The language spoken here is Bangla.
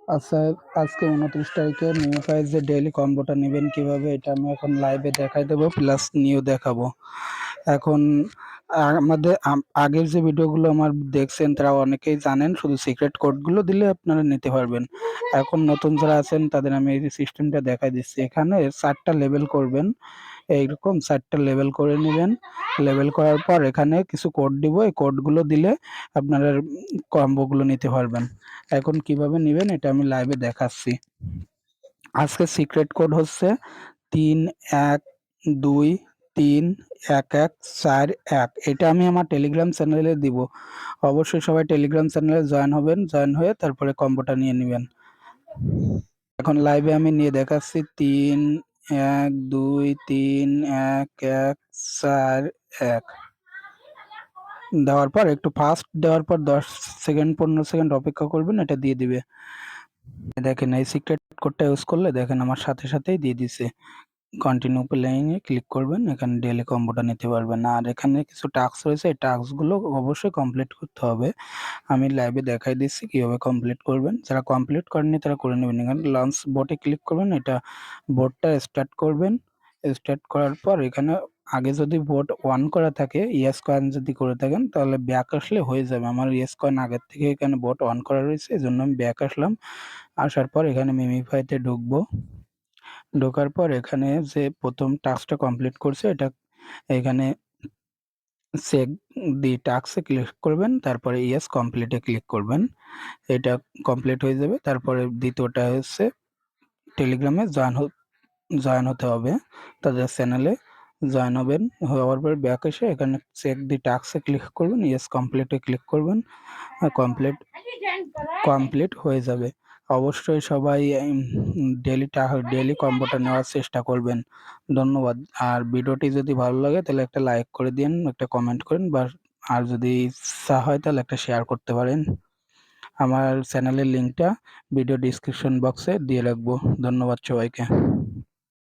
আচ্ছা, আজকে ২৯ তারিখে মিউফাই যে ডেইলি কম্বোটা নেবেন কিভাবে, এটা আমি এখন লাইভে দেখাই দেবো, প্লাস নিয়েও দেখাবো। এখন আমাদের আগের যে ভিডিওগুলো আমার দেখছেন তারা অনেকেই জানেন, শুধু সিক্রেট কোডগুলো দিলে আপনারা নিতে পারবেন। এখন নতুন যারা আছেন তাদের আমি এই সিস্টেমটা দেখাই দিচ্ছি। এখানে 4টা লেভেল করবেন, এইরকম 4টা লেভেল করে নেবেন। লেভেল করার পর এখানে কিছু কোড দিব, এই কোডগুলো দিলে আপনারা কম্বোগুলো নিতে পারবেন। এখন কিভাবে নেবেন এটা আমি লাইভে দেখাচ্ছি। আজকে সিক্রেট কোড হচ্ছে 3123114। এটা আমি আমার টেলিগ্রাম চ্যানেলে দিব। অবশ্যই সবাই টেলিগ্রাম চ্যানেলে জয়েন হবেন, জয়েন হয়ে তারপরে কম্বোটা নিয়ে নেবেন। এখন লাইভে আমি নিয়ে দেখাচ্ছি 3123114 দেওয়ার পর একটু ফাস্ট দেওয়ার পর 10 সেকেন্ড 15 সেকেন্ড অপেক্ষা করবেন, এটা দিয়ে দিবে। দেখেন এই সিক্রেট কোডটা ইউজ করলে দেখেন আমার সাথে সাথেই দিয়ে দিছে। কন্টিনিউ প্লেইংয়ে ক্লিক করবেন, এখানে ডেইলি কম্বোটা নিতে পারবেন। আর এখানে কিছু টাস্ক রয়েছে, এই টাস্কগুলো অবশ্যই কমপ্লিট করতে হবে। আমি লাইভে দেখাই দিচ্ছি কিভাবে কমপ্লিট করবেন। যারা কমপ্লিট করেননি তারা করে নেবেন। এখানে লঞ্চ বোটে ক্লিক করবেন, এটা বোটটা স্টার্ট করবেন। স্টার্ট করার পর এখানে আগে যদি বোট অন করা থাকে, ইয়েস কয়েন যদি করে থাকেন তাহলে ব্যাক আসলে হয়ে যাবে। আমার ইয়েস কয়েন আগের থেকে এখানে বোট অন করা রয়েছে, এই জন্য আমি ব্যাক আসলাম। আসার পর এখানে মিমিফাইতে ঢুকবো। ঢোকার পর এখানে যে প্রথম টাস্কটা কমপ্লিট করছে এটা এখানে চেক দি টাস্কে ক্লিক করবেন, তারপরে ইয়েস কমপ্লিটে ক্লিক করবেন। এটা কমপ্লিট হয়ে যাবে। তারপরে দ্বিতীয়টা হচ্ছে টেলিগ্রামে জয়েন হতে হবে, তাদের চ্যানেলে জয়েন হবেন। হওয়ার পর ব্যাক এসে এখানে চেক দি টাস্কে ক্লিক করবেন, ইয়েস কমপ্লিটে ক্লিক করবেন। কমপ্লিট কমপ্লিট হয়ে যাবে। অবশ্যই সবাই ডেইলি কম্বোটা নেওয়ার চেষ্টা করবেন। ধন্যবাদ। আর ভিডিওটি যদি ভালো লাগে তাহলে একটা লাইক করে দিন, একটা কমেন্ট করেন, বা আর যদি ইচ্ছা হয় তাহলে একটা শেয়ার করতে পারেন। আমার চ্যানেলের লিঙ্কটা ভিডিও ডিসক্রিপশন বক্সে দিয়ে রাখবো। ধন্যবাদ সবাইকে।